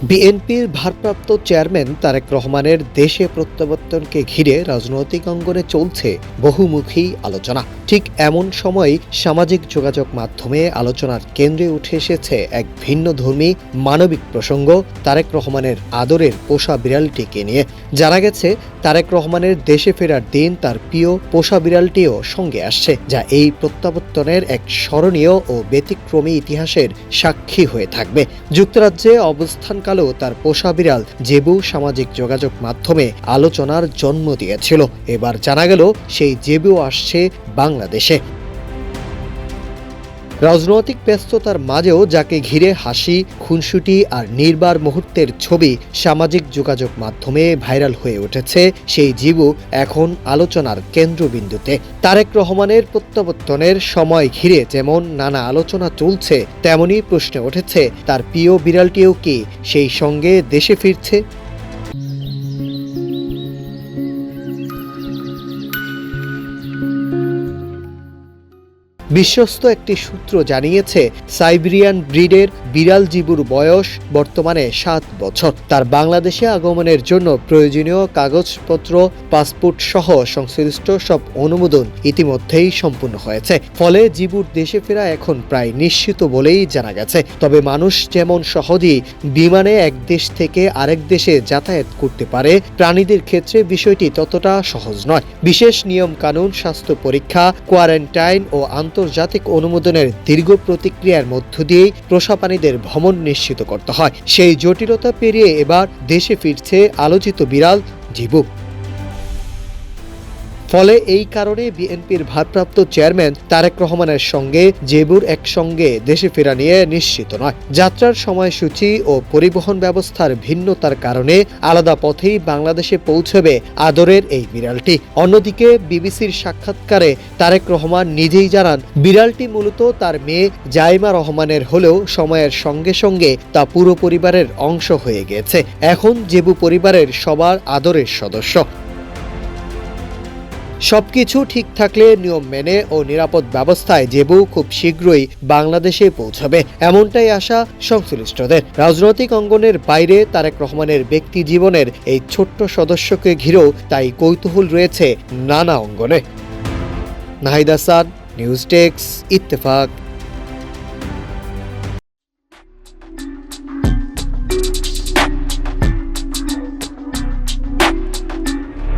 বিএনপির ভারপ্রাপ্ত চেয়ারম্যান তারেক রহমানের দেশে প্রত্যাবর্তনকে ঘিরে রাজনৈতিক অঙ্গনে চলছে বহুমুখী আলোচনা। ঠিক এমন সময় সামাজিক যোগাযোগ মাধ্যমে আলোচনার কেন্দ্রে উঠে এসেছে এক ভিন্নধর্মী মানবিক প্রসঙ্গ, তারেক রহমানের আদরের পোষা বিড়ালটিকে নিয়ে। জানা গেছে, তারেক রহমানের দেশে ফেরার দিন তার প্রিয় পোষা বিড়ালটিও সঙ্গে আসছে, যা এই প্রত্যাবর্তনের এক স্মরণীয় ও ব্যতিক্রমী ইতিহাসের সাক্ষী হয়ে থাকবে। যুক্তরাজ্যে অবস্থানকালেও তার পোষা বিড়াল জেবু সামাজিক যোগাযোগ মাধ্যমে আলোচনার জন্ম দিয়েছিল। এবার জানা গেল সেই জেবু আসছে বাংলাদেশে। রাজনৈতিক ব্যস্ততার মাঝেও যাকে ঘিরে হাসি, খুনসুটি আর নির্বার মুহূর্তের ছবি সামাজিক যোগাযোগ মাধ্যমে ভাইরাল হয়ে উঠেছে, সেই জীবু এখন আলোচনার কেন্দ্রবিন্দুতে। তারেক রহমানের প্রত্যাবর্তনের সময় ঘিরে যেমন নানা আলোচনা চলছে, তেমনি প্রশ্ন উঠেছে তার প্রিয় বিড়ালটিও কি সেই সঙ্গে দেশে ফিরছে। বিশ্বস্ত একটি সূত্র জানিয়েছে, সাইবেরিয়ান ব্রিডের বিড়াল জিবুর বয়স বর্তমানে 7 বছর। তার বাংলাদেশে আগমনের জন্য প্রয়োজনীয় কাগজপত্র, পাসপোর্ট সহ সংশ্লিষ্ট সব অনুমোদন ইতিমধ্যেই সম্পূর্ণ হয়েছে। ফলে জিবুর দেশে ফেরা এখন প্রায় নিশ্চিত বলেই জানা গেছে। তবে মানুষ যেমন সহজেই বিমানে এক দেশ থেকে আরেক দেশে যাতায়াত করতে পারে, প্রাণীদের ক্ষেত্রে বিষয়টি ততটা সহজ নয়। বিশেষ নিয়ম কানুন, স্বাস্থ্য পরীক্ষা, কোয়ারেন্টাইন ও আন্তর্জাতিক অনুমোদনের দীর্ঘ প্রতিক্রিয়ার মধ্য দিয়েই পোষা প্রাণীদের ভ্রমণ নিশ্চিত করতে হয়। সেই জটিলতা পেরিয়ে এবার দেশে ফিরছে আলোচিত বিড়াল জিবু। ফলে এই কারণে বিএনপির ভারপ্রাপ্ত চেয়ারম্যান তারেক রহমানের সঙ্গে জেবুর একসঙ্গে দেশে ফেরা নিয়ে নিশ্চিত নয়। যাত্রার সময়সূচি ও পরিবহন ব্যবস্থার ভিন্নতার কারণে আলাদা পথেই বাংলাদেশে পৌঁছবে আদরের এই বিড়ালটি। অন্যদিকে বিবিসির সাক্ষাৎকারে তারেক রহমান নিজেই জানান, বিড়ালটি মূলত তার মেয়ে জাইমা রহমানের হলেও সময়ের সঙ্গে সঙ্গে তা পুরো পরিবারের অংশ হয়ে গেছে। এখন জেবু পরিবারের সবার আদরের সদস্য। সবকিছু ঠিক থাকলে নিয়ম মেনে ও নিরাপদ ব্যবস্থায় জেবু খুব শীঘ্রই বাংলাদেশে পৌঁছাবে, এমনটাই আশা সংশ্লিষ্টদের। রাজনৈতিক অঙ্গনের বাইরে তারেক রহমানের ব্যক্তি জীবনের এই ছোট্ট সদস্যকে ঘিরেও তাই কৌতূহল রয়েছে নানা অঙ্গনে। Nahid Hasan, news desk, Ittefaq.